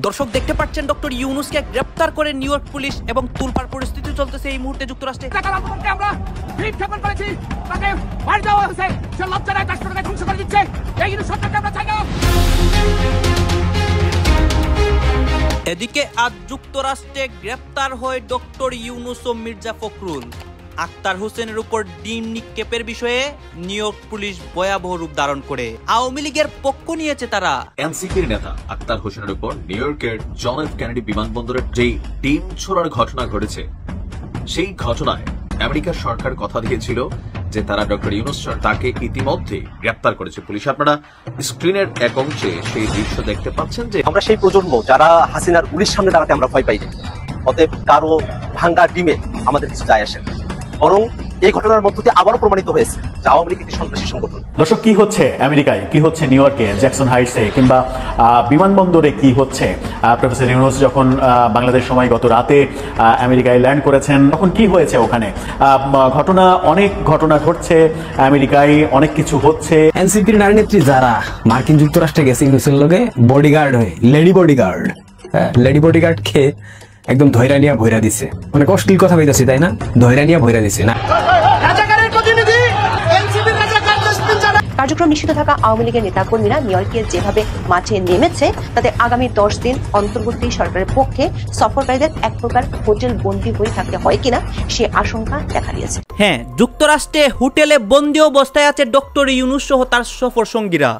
দর্শক দেখতে পাচ্ছেন ডক্টর ইউনুসকে গ্রেফতার করে নিউ ইয়র্ক পুলিশ এবং তুলপার পরিস্থিতি চলতেছে এই মুহূর্তে যুক্তরাষ্ট্রে। আমরা বিজ্ঞাপন করেছি, তাকে মার দেওয়া হয়েছে, সে লজ্জায় রাষ্ট্রটাকে ধ্বংস করে দিচ্ছে। এই ইউনুস সরকারকে আমরা চাই না। এদিকে আজ যুক্তরাষ্ট্রে গ্রেফতার হয় ডক্টর ইউনুস ও মির্জা ফখরুল। আখতার হোসেনের উপর ডিম নিক্ষেপের বিষয়ে নিউ ইয়র্ক পুলিশ ভয়াবহ রূপ ধারণ করে আওয়ামী লীগের পক্ষ নিয়েছে তারা। এনসিপির নেতা আখতার হোসেনের উপর নিউ ইয়র্কের জন এফ কেনেডি বিমানবন্দরের যেই ডিম ছোড়ার ঘটনা ঘটেছে, সেই ঘটনায় আমেরিকার সরকার কথা দিয়েছিল যে তারা ডক্টর ইউনুস তাকে ইতিমধ্যে গ্রেপ্তার করেছে পুলিশ। আপনারা স্ক্রিনের এক অংশে সেই দৃশ্য দেখতে পাচ্ছেন যে আমরা সেই প্রজন্ম যারা হাসিনার উড়ির সামনে দাঁড়াতে আমরা ভয় পাই না। অতএব কারো ভাঙ্গা ডিমে আমাদের কিছু যায় আসে, বরং এই ঘটনার মধ্য দিয়ে আবারও প্রমাণিত হয়েছে যে আওয়ামী লীগ একটি সন্ত্রাসী সংগঠন। দর্শক, কি হচ্ছে আমেরিকায়, কি হচ্ছে নিউ ইয়র্কে, জ্যাকসন হাইটসে কিংবা বিমানবন্দরে কি হচ্ছে? প্রফেসর ইউনুস যখন বাংলাদেশ সময় গত রাতে আমেরিকায় ল্যান্ড করেছেন, তখন কি হয়েছে ওখানে? অনেক ঘটনা ঘটছে আমেরিকায়, অনেক কিছু হচ্ছে। এনসিপির নারী নেত্রী যারা মার্কিন যুক্তরাষ্ট্রে গেছে ইউনুসের লগে বডিগার্ড হয়ে, লেডি বডিগার্ড খেয়ে একদম ধৈর্য নিয়ে ভৈরা দিছে। অনেক অশ্লীল কথা বলতেছি, তাই না? ধৈর্য নিয়ে ভৈরা দিছে না। কার্যক্রম নিষিদ্ধ থাকা আওয়ামী লীগের নেতাকর্মীরা নিউ ইয়র্কে যেভাবে মাঠে নেমেছে, তাতে আগামী 10 দিন অন্তর্বর্তী সরকারের পক্ষে সফরকারীদের এক প্রকার হোটেল বন্দী হয়ে থাকতে হয় কিনা সে আশঙ্কা দেখা দিয়েছে। হ্যাঁ, যুক্তরাষ্ট্রে হোটেলে বন্দী অবস্থায় আছে ডক্টর ইউনুস সহ তার সফর সঙ্গীরা।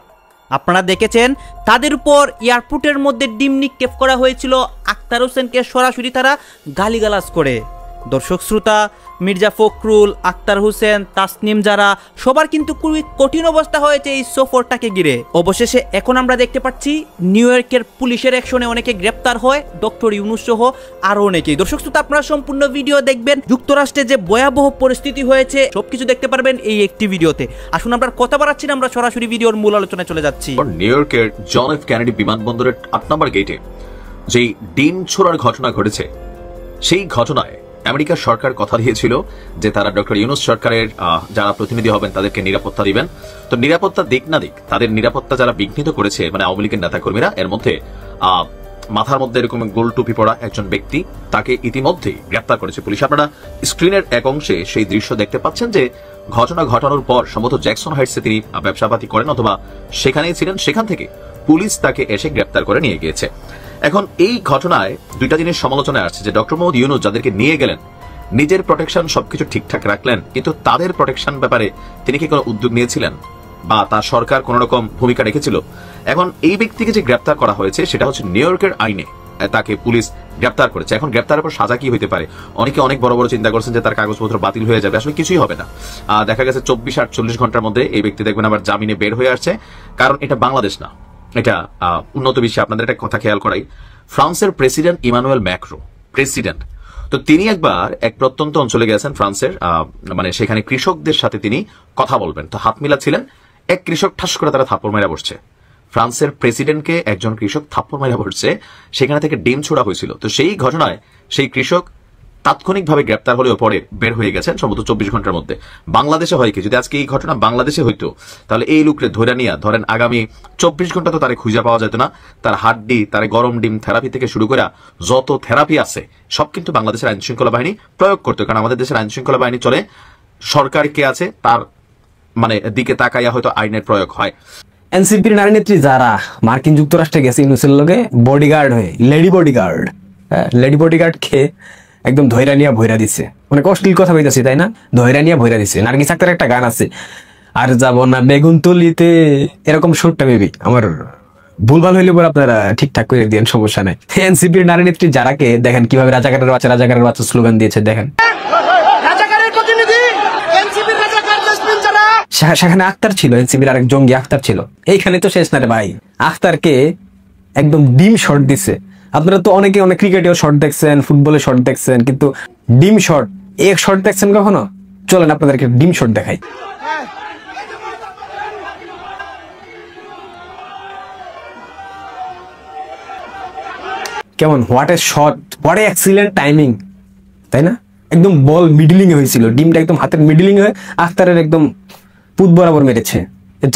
আপনারা দেখেছেন তাদের উপর এয়ারপোর্টের মধ্যে ডিম নিক্ষেপ করা হয়েছিল। আখতার হোসেনকে সরাসরি তারা গালিগালাজ করে। দর্শক শ্রোতা, মির্জা ফখরুল, আখতার হোসেন, তাসনিম যারা সবার কিন্তু খুবই কঠিন অবস্থা হয়েছে এই সফরটাকে ঘিরে। অবশেষে এখন আমরা দেখতে পাচ্ছি নিউ ইয়র্কের পুলিশের অ্যাকশনে অনেকে গ্রেপ্তার হয়, ডক্টর ইউনুস সহ আরো অনেকেই। দর্শক শ্রোতা, আপনারা সম্পূর্ণ ভিডিও দেখবেন। যুক্তরাষ্ট্রে যে ভয়াবহ পরিস্থিতি হয়েছে সবকিছু দেখতে পারবেন এই একটি ভিডিওতে। আসুন আমরা কথা বাড়াচ্ছি না, আমরা সরাসরি ভিডিওর মূল আলোচনায় চলে যাচ্ছি। নিউ ইয়র্কের জন এফ কেনেডি বিমানবন্দরের 8 নম্বর গেটে যেই ডিম ছোড়ার ঘটনা ঘটেছে, সেই ঘটনায় আমেরিকার সরকার কথা দিয়েছিল যে তারা ডক্টর ইউনুস সরকারের যারা প্রতিনিধি হবেন তাদেরকে নিরাপত্তা দিবেন। তো নিরাপত্তা দিক না দিক, তাদের নিরাপত্তা যারা বিঘ্নিত করেছে মানে আওয়ামী লীগের নেতাকর্মীরা, এর মধ্যে মাথার মধ্যে এরকম গোল টুপি পড়া একজন ব্যক্তি, তাকে ইতিমধ্যে গ্রেপ্তার করেছে পুলিশ। আপনারা স্ক্রিনের এক অংশে সেই দৃশ্য দেখতে পাচ্ছেন যে ঘটনা ঘটানোর পর সম্ভবত জ্যাকসন হাইটসে তিনি ব্যবসাপাতি করেন অথবা সেখানেই ছিলেন, সেখান থেকে পুলিশ তাকে এসে গ্রেপ্তার করে নিয়ে গিয়েছে। এখন এই ঘটনায় দুইটা জিনিস সমালোচনায় আসছে যে ডক্টর মোহাম্মদ ইউনুস যাদেরকে নিয়ে গেলেন নিজের প্রোটেকশন সবকিছু ঠিকঠাক রাখলেন, কিন্তু তাদের প্রোটেকশন ব্যাপারে তিনি কি কোনো উদ্যোগ নিয়েছিলেন বা তার সরকার কোন রকম ভূমিকা রেখেছিল? এখন এই ব্যক্তিকে যে গ্রেপ্তার করা হয়েছে সেটা হচ্ছে নিউ ইয়র্কের আইনে তাকে পুলিশ গ্রেপ্তার করেছে। এখন গ্রেপ্তারের পর সাজা কি হইতে পারে? অনেকে অনেক বড় বড় চিন্তা করছেন যে তার কাগজপত্র বাতিল হয়ে যাবে। আসলে কিছুই হবে না। দেখা গেছে 24-48 ঘন্টার মধ্যে এই ব্যক্তি দেখবেন আবার জামিনে বের হয়ে আসছে। কারণ এটা বাংলাদেশ না, এটা উন্নত বিশ্বে। আপনাদের একটা কথা খেয়াল করাই, ফ্রান্সের প্রেসিডেন্ট ইমানুয়েল ম্যাক্রো প্রেসিডেন্ট, তো তিনি একবার এক প্রত্যন্ত অঞ্চলে গেছেন ফ্রান্সের, মানে সেখানে কৃষকদের সাথে তিনি কথা বলবেন। তো হাত মিলাচ্ছিলেন, এক কৃষক ঠাস করে তারা থাপ্পড় মেরা বসছে। ফ্রান্সের প্রেসিডেন্টকে একজন কৃষক থাপ্পড় মেরা বসছে, সেখানে থেকে ডিম ছোড়া হয়েছিল। তো সেই ঘটনায় সেই কৃষক তাৎক্ষণিকভাবে গ্রেপ্তার হলেও পরে বের হয়ে গেছেন সম্ভবত 24 ঘন্টার মধ্যে। বাংলাদেশে হয় কি, যদি আজকে এই ঘটনা বাংলাদেশে হইতো তাহলে এই লোকরে ধরে নিয়ে ধরেন আগামী 24 ঘন্টা তো তারে খুঁজে পাওয়া যেত না। তার হাড্ডি, তার গরম ডিম থেরাপি থেকে শুরু করে যত থেরাপি আছে সব কিন্তু বাংলাদেশের আইন শৃঙ্খলা বাহিনী প্রয়োগ করতো। কারণ আমাদের দেশের আইন শৃঙ্খলা বাহিনী চলে সরকার কে আছে তার মানে দিকে তাকাইয়া হয়তো আইনের প্রয়োগ হয়। এনসিপির নারী নেত্রী যারা মার্কিন যুক্তরাষ্ট্রে গেছে ইউনুসের লগে বডিগার্ড হয়ে, লেডি বডিগার্ড খেয়ে একদম ধৈর্য নিয়ে ভৈরা দিছে। অনেক অশ্লীল কথা বলতেছি, তাই না? ধৈর্য নিয়ে ভৈরা দিছে। নার্গিস আক্তারের একটা গান আছে, আর যাব না বেগুন তুলিতে, এরকম সুরটা মেবি আমার ভুলভাল হইলে পরে আপনারা ঠিকঠাক করে দিন, সমস্যা নাই। এনসিপির নারী নেত্রী যারাকে দেখেন কিভাবে রাজাকারের বাচ্চা স্লোগান দিয়েছে দেখেন। সেখানে আক্তার ছিল, এনসিপির আরেক জঙ্গি আক্তার ছিল। এইখানে তো শেষ না রে ভাই, আক্তারকে একদম ডিম শট দিছে। আপনারা তো অনেকে অনেক ক্রিকেটেও শট দেখছেন, ফুটবলে শট দেখছেন, কিন্তু ডিম শট এক শট দেখছেন কখনো? চলেন আপনাদেরকে ডিম শট দেখাই। কেমন, what a shot, what a excellent timing, তাই না? একদম বল মিডলিং এ হয়েছিল, ডিমটা একদম হাতের মিডলিং হয়ে আখতারের একদম পুত বরাবর মেরেছে।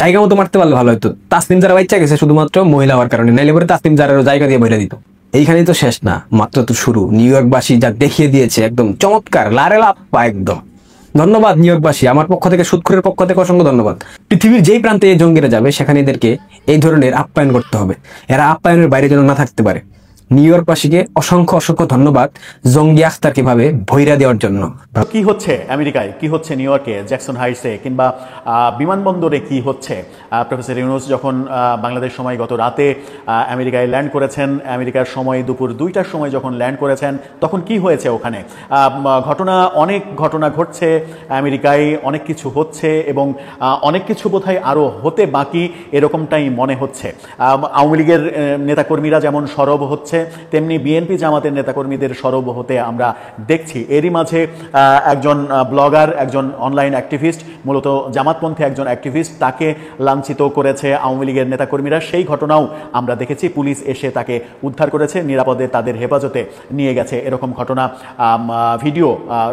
জায়গা মতো মারতে পারলে ভালো হতো। তাসনিম যারা বাচ্চা গেছে শুধুমাত্র মহিলা হওয়ার কারণে, নাইলে পরে তাসনিম যারা জায়গা দিয়ে বইরা দিত। এইখানেই তো শেষ না, মাত্র তো শুরু। নিউ ইয়র্কবাসী যা দেখিয়ে দিয়েছে একদম চমৎকার, লারে লাপ্পা একদম। ধন্যবাদ নিউ ইয়র্কবাসী, আমার পক্ষ থেকে, সুৎখুরের পক্ষ থেকে অসংখ্য ধন্যবাদ। পৃথিবীর যেই প্রান্তে এই জঙ্গিরা যাবে সেখানে এদেরকে এই ধরনের আপ্যায়ন করতে হবে, এরা আপ্যায়নের বাইরে যেন না থাকতে পারে। নিউ ইয়র্কবাসীকে অসংখ্য অসংখ্য ধন্যবাদ জঙ্গি আখতারকে ভাবে ভৈরা দেওয়ার জন্য। কি হচ্ছে আমেরিকায়, কি হচ্ছে নিউ ইয়র্কে, জ্যাকসন হাইটসে কিংবা বিমানবন্দরে কি হচ্ছে? প্রফেসর ইউনূস যখন বাংলাদেশ সময় গত রাতে আমেরিকায় ল্যান্ড করেছেন, আমেরিকার সময় দুপুর 2টার সময় যখন ল্যান্ড করেছেন, তখন কি হয়েছে ওখানে? অনেক ঘটনা ঘটছে আমেরিকায়, অনেক কিছু হচ্ছে এবং অনেক কিছু বোধহয় আরও হতে বাকি, এরকমটাই মনে হচ্ছে। আওয়ামী লীগের নেতাকর্মীরা যেমন সরব হচ্ছে, তেমনি বিএনপি জামাতের নেতাকর্মীদের সরব হতে আমরা দেখছি। এরই মাঝে একজন ব্লগার, একজন অনলাইন অ্যাক্টিভিস্ট, মূলত জামাতপন্থী একজন অ্যাক্টিভিস্ট, তাকে লাঞ্ছিত করেছে আওয়ামী লীগের নেতাকর্মীরা। সেই ঘটনাও আমরা দেখেছি, পুলিশ এসে তাকে উদ্ধার করেছে, নিরাপদে তাদের হেফাজতে নিয়ে গেছে। এরকম ঘটনা ভিডিও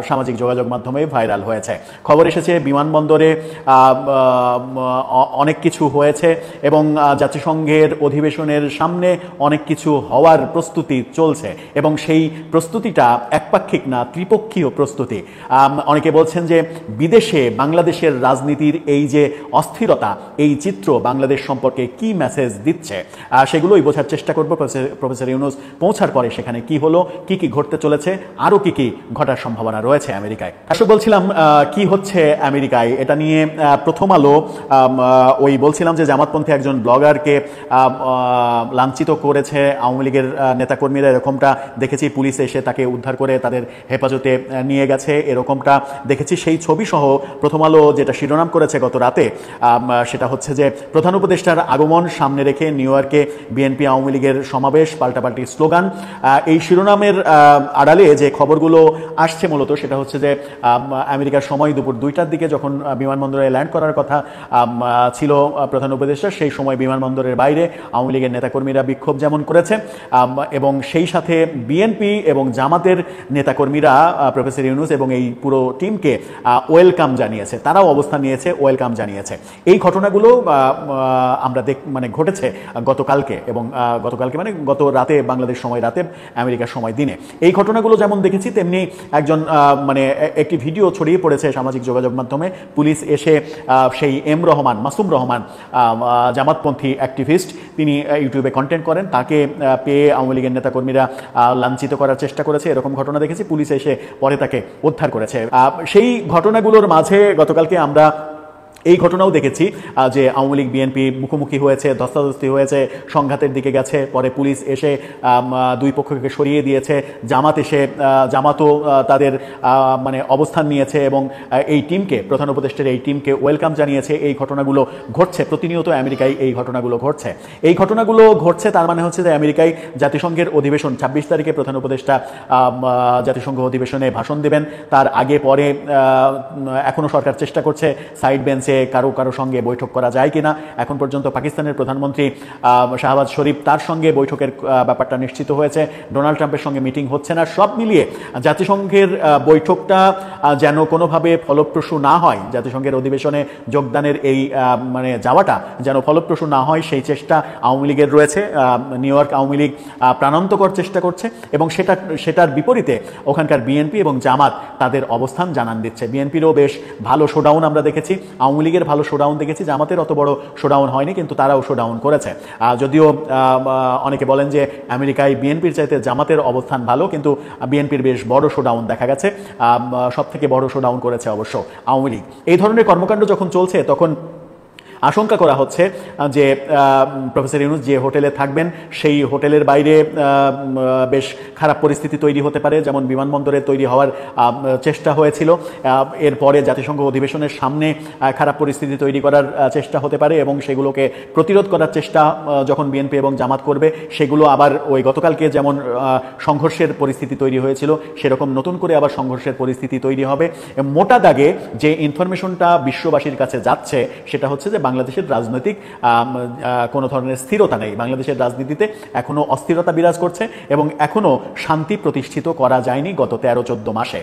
সামাজিক যোগাযোগ মাধ্যমে ভাইরাল হয়েছে। খবর এসেছে বিমানবন্দরে অনেক কিছু হয়েছে এবং জাতিসংঘের অধিবেশনের সামনে অনেক কিছু হওয়ার প্রস্তুতি চলছে এবং সেই প্রস্তুতিটা একপাক্ষিক না, ত্রিপক্ষীয় প্রস্তুতি। অনেকে বলছেন যে বিদেশে বাংলাদেশের রাজনীতির এই যে অস্থিরতা, এই চিত্র বাংলাদেশ সম্পর্কে কি মেসেজ দিচ্ছে, সেগুলোই বোঝার চেষ্টা করব প্রফেসর ইউনূস পৌঁছার পরে সেখানে কি হলো, কি কি ঘটতে চলেছে, আরও কি কি ঘটার সম্ভাবনা রয়েছে আমেরিকায়। আসলে বলছিলাম কি হচ্ছে আমেরিকায়, এটা নিয়ে প্রথম আলো বলছিলাম যে জামাতপন্থী একজন ব্লগারকে লাঞ্ছিত করেছে আওয়ামী লীগের নেতাকর্মীরা, এরকমটা দেখেছি। পুলিশ এসে তাকে উদ্ধার করে তাদের হেফাজতে নিয়ে গেছে, এরকমটা দেখেছি। সেই ছবি সহ প্রথম আলো যেটা শিরোনাম করেছে গত রাতে, সেটা হচ্ছে যে প্রধান উপদেষ্টার আগমন সামনে রেখে নিউ ইয়র্কে বিএনপি আওয়ামী লীগের সমাবেশ, পাল্টাপাল্টি স্লোগান। এই শিরোনামের আড়ালে যে খবরগুলো আসছে মূলত সেটা হচ্ছে যে আমেরিকার সময় দুপুর 2টার দিকে যখন বিমানবন্দরে ল্যান্ড করার কথা ছিল প্রধান উপদেষ্টা, সেই সময় বিমানবন্দরের বাইরে আওয়ামী লীগের নেতাকর্মীরা বিক্ষোভ যেমন করেছে এবং সেই সাথে বিএনপি এবং জামাতের নেতাকর্মীরা প্রফেসর ইউনূস এবং এই পুরো টিমকে ওয়েলকাম জানিয়েছে, তারাও অবস্থান নিয়েছে, ওয়েলকাম জানিয়েছে। এই ঘটনাগুলো আমরা ঘটেছে গতকালকে, এবং গতকালকে মানে গত রাতে, বাংলাদেশ সময় রাতে, আমেরিকার সময় দিনে। এই ঘটনাগুলো যেমন দেখেছি, তেমনি একজন একটি ভিডিও ছড়িয়ে পড়েছে সামাজিক যোগাযোগ মাধ্যমে। পুলিশ এসে সেই মাসুম রহমান জামাতপন্থী অ্যাক্টিভিস্ট, তিনি ইউটিউবে কন্টেন্ট করেন, তাকে পেয়ে আওয়ামী লীগের নেতাকর্মীরা লাঞ্ছিত করার চেষ্টা করেছে, এরকম ঘটনা দেখেছি। পুলিশ এসে পরে তাকে উদ্ধার করেছে। সেই ঘটনাগুলোর মাঝে গতকালকে আমরা এই ঘটনাও দেখেছি যে আওয়ামী লীগ বিএনপি মুখোমুখি হয়েছে, ধস্তাধস্তি হয়েছে, সংঘাতের দিকে গেছে, পরে পুলিশ এসে দুই পক্ষকে সরিয়ে দিয়েছে। জামাতও তাদের অবস্থান নিয়েছে এবং এই টিমকে, প্রধান উপদেষ্টার এই টিমকে ওয়েলকাম জানিয়েছে। এই ঘটনাগুলো ঘটছে প্রতিনিয়ত আমেরিকায়, এই ঘটনাগুলো ঘটছে। এই ঘটনাগুলো ঘটছে তার মানে হচ্ছে যে আমেরিকায় জাতিসংঘের অধিবেশন 26 তারিখে প্রধান উপদেষ্টা জাতিসংঘ অধিবেশনে ভাষণ দেবেন। তার আগে পরে এখনও সরকার চেষ্টা করছে সাইড বেঞ্চে কারো সঙ্গে বৈঠক করা যায় কিনা। এখন পর্যন্ত পাকিস্তানের প্রধানমন্ত্রী শাহবাজ শরীফ, তার সঙ্গে বৈঠকের ব্যাপারটা নিশ্চিত হয়েছে। ডোনাল্ড ট্রাম্পের সঙ্গে মিটিং হচ্ছে না। সব মিলিয়ে জাতিসংঘের বৈঠকটা যেন কোনোভাবে ফলপ্রসূ না হয়, জাতিসংঘের অধিবেশনে যোগদানের এই যাওয়াটা যেন ফলপ্রসূ না হয়, সেই চেষ্টা আওয়ামী লীগের রয়েছে। নিউ ইয়র্ক আওয়ামী লীগ প্রাণান্তকর চেষ্টা করছে এবং সেটার বিপরীতে ওখানকার বিএনপি এবং জামাত তাদের অবস্থান জানান দিচ্ছে। বিএনপিরও বেশ ভালো শোডাউন আমরা দেখেছি, আওয়ামী লীগের ভালো শোডাউন দেখেছি, জামাতের অত বড় শোডাউন হয়নি, কিন্তু তারাও শোডাউন করেছে। যদিও অনেকে বলেন যে আমেরিকায় বিএনপির চাইতে জামাতের অবস্থান ভালো, কিন্তু বিএনপির বেশ বড় শোডাউন দেখা গেছে। সব থেকে বড় শোডাউন করেছে অবশ্য আওয়ামী লীগ। এই ধরনের কর্মকাণ্ড যখন চলছে তখন আশঙ্কা করা হচ্ছে যে প্রফেসর ইউনূস যে হোটেলে থাকবেন সেই হোটেলের বাইরে বেশ খারাপ পরিস্থিতি তৈরি হতে পারে, যেমন বিমানবন্দরে তৈরি হওয়ার চেষ্টা হয়েছিল। এরপরে জাতিসংঘ অধিবেশনের সামনে খারাপ পরিস্থিতি তৈরি করার চেষ্টা হতে পারে এবং সেগুলোকে প্রতিরোধ করার চেষ্টা যখন বিএনপি এবং জামাত করবে, সেগুলো আবার ওই গতকালকে যেমন সংঘর্ষের পরিস্থিতি তৈরি হয়েছিল সেরকম নতুন করে আবার সংঘর্ষের পরিস্থিতি তৈরি হবে। মোটা দাগে যে ইনফরমেশনটা বিশ্ববাসীর কাছে যাচ্ছে সেটা হচ্ছে যে বাংলাদেশের রাজনৈতিক কোনো ধরনের স্থিরতা নেই। বাংলাদেশের রাজনীতিতে এখনো অস্থিরতা বিরাজ করছে এবং এখনো শান্তি প্রতিষ্ঠিত করা যায়নি গত 13-14 মাসে।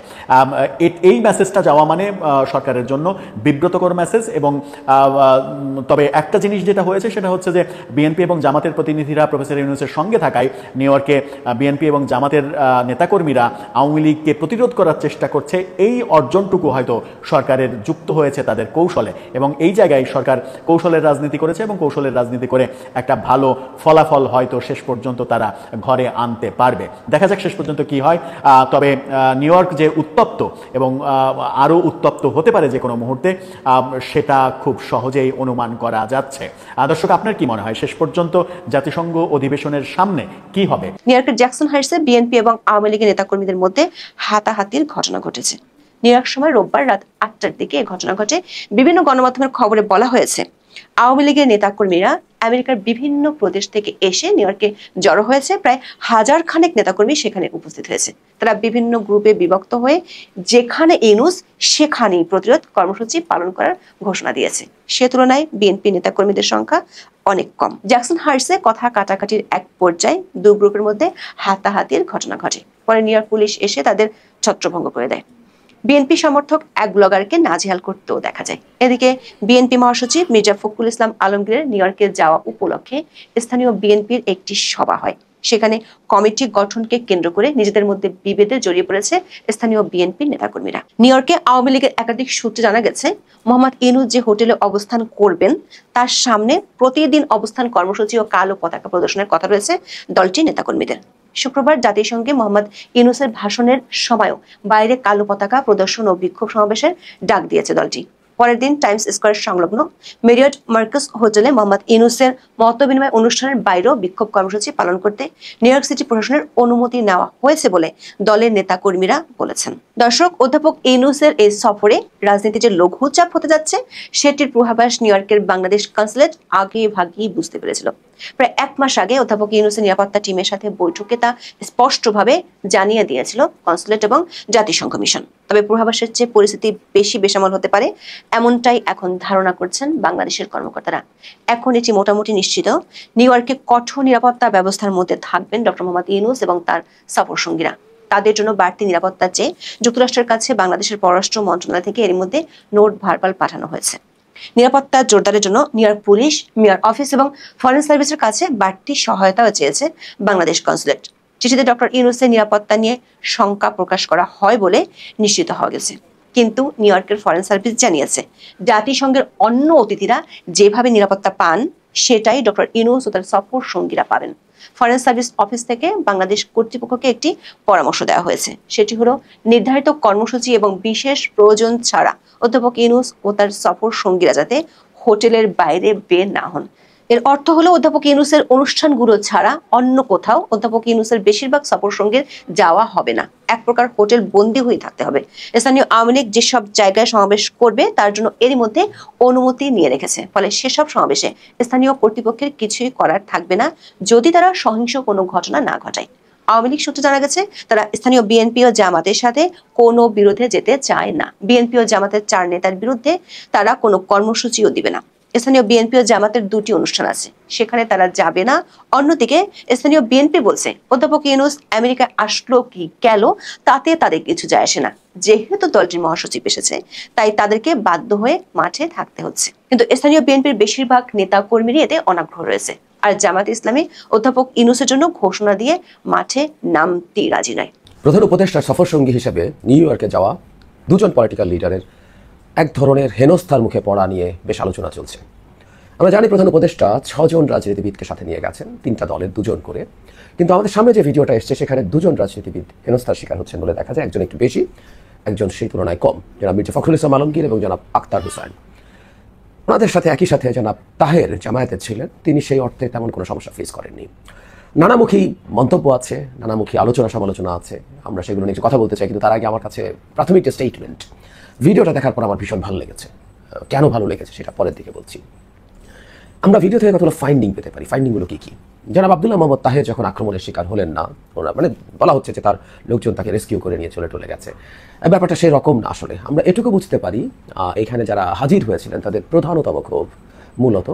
এই মেসেজটা যাওয়া মানে সরকারের জন্য বিব্রতকর মেসেজ। এবং তবে একটা জিনিস যেটা হয়েছে সেটা হচ্ছে যে বিএনপি এবং জামাতের প্রতিনিধিরা প্রফেসর ইউনূসের সঙ্গে থাকায় নিউ ইয়র্কে বিএনপি এবং জামাতের নেতাকর্মীরা আওয়ামী লীগকে প্রতিরোধ করার চেষ্টা করছে। এই অর্জনটুকু হয়তো সরকারের যুক্ত হয়েছে তাদের কৌশলে, এবং এই জায়গায় সরকার কৌশলের রাজনীতি করেছে এবং কৌশলের রাজনীতি করে একটা ভালো ফলাফল হয়তো শেষ পর্যন্ত তারা ঘরে আনতে পারবে। দেখা যাক শেষ পর্যন্ত কি হয়। তবে নিউ ইয়র্ক যে উত্তপ্ত এবং আরও উত্তপ্ত হতে পারে যে কোনো মুহূর্তে, সেটা খুব সহজেই অনুমান করা যাচ্ছে। দর্শক, আপনার কি মনে হয় শেষ পর্যন্ত জাতিসংঘ অধিবেশনের সামনে কি হবে? নিউ ইয়র্কের জ্যাকসন হাইটসে বিএনপি এবং আওয়ামী লীগের নেতাকর্মীদের মধ্যে হাতাহাতির ঘটনা ঘটেছে। নিউ ইয়র্ক সময় রোববার রাত 8টার দিকে এই ঘটনা ঘটে। বিভিন্ন গণমাধ্যমের খবরে বলা হয়েছে আওয়ামী লীগের নেতাকর্মীরা আমেরিকার বিভিন্ন প্রদেশ থেকে এসে নিউ ইয়র্কে জড়ো হয়েছে। প্রায় 1000 খানেক নেতাকর্মী সেখানে উপস্থিত হয়েছে। তারা বিভিন্ন গ্রুপে বিভক্ত হয়ে যেখানে ইউনূস সেখানেই প্রতিরোধ কর্মসূচি পালন করার ঘোষণা দিয়েছে। সে তুলনায় বিএনপি নেতাকর্মীদের সংখ্যা অনেক কম। জ্যাকসন হাইটসে কথা কাটাকাটির এক পর্যায়ে দুই গ্রুপের মধ্যে হাতাহাতির ঘটনা ঘটে। পরে নিউ ইয়র্ক পুলিশ এসে তাদের ছত্রভঙ্গ করে দেয়। বিএনপি সমর্থক এক ব্লগারকে নাজেহাল করতেও দেখা যায়। এদিকে বিএনপি মহাসচিব মির্জা ফখরুল ইসলাম আলমগীরের নিউ ইয়র্কে যাওয়া উপলক্ষে স্থানীয় বিএনপির একটি সভা হয়। সেখানে কমিটি গঠনকে কেন্দ্র করে নিজেদের মধ্যে বিভেদে জড়িয়ে পড়েছে স্থানীয় বিএনপির নেতাকর্মীরা। নিউ ইয়র্কে আওয়ামী লীগের একাধিক সূত্রে জানা গেছে মোহাম্মদ ইউনূস যে হোটেলে অবস্থান করবেন তার সামনে প্রতিদিন অবস্থান কর্মসূচি ও কালো পতাকা প্রদর্শনের কথা রয়েছে দলটির নেতাকর্মীদের। শুক্রবার জাতিসংঘে মোহাম্মদ ইউনূসের ভাষণের সময়ও বাইরে কালো পতাকা প্রদর্শন ও বিক্ষোভ সমাবেশের ডাক দিয়েছে দলটি। পরের দিন টাইমস স্কয়ার সংলগ্ন মেরিয়ট মার্কাস হোটেলে মোহাম্মদ ইউনূসের মতবিনিময় অনুষ্ঠানের বাইরেও বিক্ষোভ কর্মসূচি পালন করতে নিউ ইয়র্ক সিটি প্রশাসনের অনুমতি নেওয়া হয়েছে বলে দলের নেতাকর্মীরা বলেছেন। দর্শক, অধ্যাপক ইউনূসের এই সফরে রাজনীতি যে লঘু চাপ হতে যাচ্ছে সেটির পূর্বাভাস নিউ ইয়র্কের বাংলাদেশ কনসুলেট আগে ভাগেই বুঝতে পেরেছিল। প্রায় 1 মাস আগে অধ্যাপক ইউনূসের নিরাপত্তা টিমের সাথে বৈঠকে তা স্পষ্টভাবে জানিয়ে দিয়েছিল কনসুলেট এবং জাতিসংঘ মিশন। তবে পূর্বাভাসের চেয়ে পরিস্থিতি বেশি বেসামাল হতে পারে এমনটাই এখন ধারণা করছেন বাংলাদেশের কর্মকর্তারা। এখন এটি মোটামুটি নিশ্চিত নিউ ইয়র্কে কঠোর নিরাপত্তা ব্যবস্থার মধ্যে থাকবেন ডক্টর মোহাম্মদ ইউনূস এবং তার সফর সঙ্গীরা। তাদের জন্য বাড়তি নিরাপত্তা চেয়ে যুক্তরাষ্ট্রের কাছে বাংলাদেশের পররাষ্ট্র মন্ত্রণালয় থেকে এর মধ্যে নোট ভার্বাল পাঠানো হয়েছে। নিরাপত্তা জোরদারের জন্য new York police, mayor office এবং ফরেন সার্ভিসের কাছে বাড়তি সহায়তাও চেয়েছে বাংলাদেশ কনসুলেট। চিঠিতে ডক্টর ইউনূসের নিরাপত্তা নিয়ে শঙ্কা প্রকাশ করা হয় বলে নিশ্চিত হওয়া গেছে। কিন্তু নিউ ইয়র্কের ফরেন সার্ভিস জানিয়েছে জাতিসংঘের অন্য অতিথিরা যেভাবে নিরাপত্তা পান সেটাই ডক্টর ইউনূস ও তার সফর সঙ্গীরা পাবেন। ফরেন সার্ভিস অফিস থেকে বাংলাদেশ কর্তৃপক্ষকে একটি পরামর্শ দেওয়া হয়েছে। সেটি হলো নির্ধারিত কর্মসূচি এবং বিশেষ প্রয়োজন ছাড়া অধ্যাপক ইউনূস ও তার সফর সঙ্গীরা যাতে হোটেলের বাইরে বের না হন। এর অর্থ হলো অধ্যাপক ইউনূসের অনুষ্ঠানগুলো ছাড়া অন্য কোথাও অধ্যাপক ইউনূসের বেশিরভাগ সফর সঙ্গীর যাওয়া হবে না। এক প্রকার হোটেল বন্দী হয়ে থাকতে হবে। স্থানীয় আওয়ামী লীগ যেসব জায়গায় সমাবেশ করবে তার জন্য এরই মধ্যে অনুমতি নিয়ে রেখেছে। ফলে সেসব সমাবেশে স্থানীয় কর্তৃপক্ষের কিছুই করার থাকবে না যদি তারা সহিংস কোনো ঘটনা না ঘটায়। আওয়ামী লীগ সূত্রে জানা গেছে তারা স্থানীয় বিএনপি ও জামাতের সাথে কোনো বিরোধে যেতে চায় না। বিএনপি ও জামাতের 4 নেতার বিরুদ্ধে তারা কোনো কর্মসূচিও দিবে না। স্থানীয় বিএনপি ও জামাতের 2টি অনুষ্ঠান আছে, সেখানে তারা যাবে না। অন্যদিকে স্থানীয় বিএনপি বলছে অধ্যাপক ইউনূস আমেরিকা আসলো কি গেল তাতে তাদের কিছু যায় আসে না। যেহেতু দলটির মহাসচিব এসেছে তাই তাদেরকে বাধ্য হয়ে মাঠে থাকতে হচ্ছে। কিন্তু স্থানীয় বিএনপির বেশিরভাগ নেতা কর্মীরই এতে অনাগ্রহ রয়েছে। আর জামাত ইসলামী অধ্যাপক ইউনূসের জন্য ঘোষণা দিয়ে মাঠে নামতে রাজি নয়। প্রধান উপদেষ্টার সফর সঙ্গী হিসেবে নিউ ইয়র্কে যাওয়া 2 জন পলিটিক্যাল লিডারের এক ধরনের হেনস্থার মুখে পড়া নিয়ে বেশ আলোচনা চলছে। আমরা জানি প্রধান উপদেষ্টা 6 জন রাজনীতিবিদকে সাথে নিয়ে গেছেন, 3টা দলের 2 জন করে। কিন্তু আমাদের সামনে যে ভিডিওটা এসছে সেখানে 2 জন রাজনীতিবিদ হেনস্থার শিকার হচ্ছেন বলে দেখা যায়। একজন একটু বেশি, একজন সেই তুলনায় কম। জনাব মির্জা ফখরুল ইসলাম আলমগীর এবং জনাব আখতার হোসেন। ওনাদের সাথে একই সাথে জনাব তাহের জামায়াতের ছিলেন, তিনি সেই অর্থে তেমন কোনো সমস্যা ফেস করেননি। নানামুখী মন্তব্য আছে, নানামুখী আলোচনা সমালোচনা আছে, আমরা সেগুলো নিয়ে কথা বলতে চাই। কিন্তু তার আগে আমার কাছে প্রাথমিক যে স্টেটমেন্ট, ভিডিওটা দেখার পর আমার ভীষণ ভালো লেগেছে। কেন ভালো লেগেছে সেটা পরের দিকে বলছি। আমরা ভিডিও থেকে কতগুলো ফাইন্ডিং পেতে পারি। ফাইন্ডিংগুলো কী কী? জনাব আব্দুল্লাহ মোহাম্মদ তাহের যখন আক্রমণের শিকার হলেন না, ওরা মানে বলা হচ্ছে যে তার লোকজন তাকে রেস্কিউ করে নিয়ে চলে গেছে। ব্যাপারটা সেই রকম না। আসলে আমরা এটুকু বুঝতে পারি এখানে যারা হাজির হয়েছিলেন তাদের প্রধানতম ক্ষোভ মূলত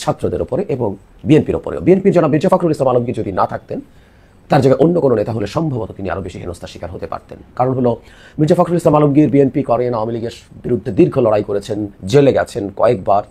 ছাত্রদের ওপরে এবং বিএনপির ওপরেও। বিএনপির জনাব মির্জা ফখরুল ইসলাম আলমগীর যদি না থাকতেন, তার জায়গায় অন্য কোনো নেতা হলে সম্ভবত তিনি আরও বেশি হেনস্থার শিকার হতে পারতেন। কারণ হলো মির্জা ফখরুল ইসলাম আলমগীর বিএনপি করেন, আওয়ামী লীগের বিরুদ্ধে দীর্ঘ লড়াই করেছেন, জেলে গেছেন কয়েকবার,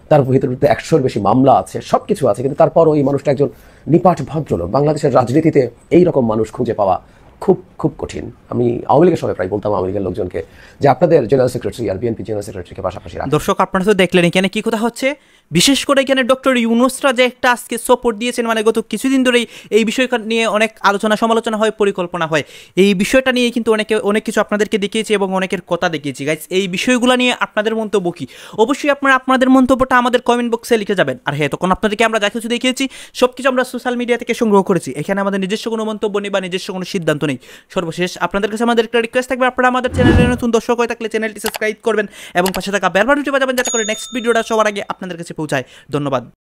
তার বিরুদ্ধে 100-এর বেশি মামলা আছে, সব কিছু আছে, কিন্তু তারপরও এই মানুষটা একজন নিপাট ভদ্রলোক। বাংলাদেশের রাজনীতিতে এই রকম মানুষ খুঁজে পাওয়া খুব খুব কঠিন। আমি আওয়ামী লীগের সময় প্রায় বলতাম আওয়ামী লীগের লোকজনকে যে আপনাদের জেনারেল সেক্রেটারি আর বিএনপি জেনারেল সেক্রেটারিকে পাশাপাশি রাখুন। দর্শক, আপনারা তো দেখলেন এখানে কি কথা হচ্ছে। বিশেষ করে এখানে ডক্টর ইউনূসরা যে একটা আজকে সাপোর্ট দিয়েছেন, মানে গত কিছুদিন ধরেই এই বিষয়টা নিয়ে অনেক আলোচনা সমালোচনা হয়, পরিকল্পনা হয়। এই বিষয়টা নিয়ে কিন্তু অনেক কিছু আপনাদেরকে দেখিয়েছি এবং অনেকের কথা দেখিয়েছি। গাইস, এই বিষয়গুলো নিয়ে আপনাদের মন্তব্য কি? অবশ্যই আপনারা আপনাদের মন্তব্যটা আমাদের কমেন্ট বক্সে লিখে যাবেন। আর হ্যাঁ, তখন আপনাদেরকে আমরা যা কিছু দেখিয়েছি সব কিছু আমরা সোশ্যাল মিডিয়া থেকে সংগ্রহ করেছি। এখানে আমাদের নিজস্ব কোনো মন্তব্য নেই বা নিজস্ব কোনো সিদ্ধান্ত নেই। সর্বশেষ আপনাদের কাছে আমাদের একটা রিকোয়েস্ট থাকবে, আপনারা আমাদের চ্যানেলে নতুন দর্শক হয়ে থাকলে চ্যানেলটি সাবস্ক্রাইব করবেন এবং পাশে থাকা বেল বাটনটি বাজাবেন যাতে করে নেক্সট ভিডিওটা সবার আগে আপনাদের কাছে পৌঁছায়। ধন্যবাদ।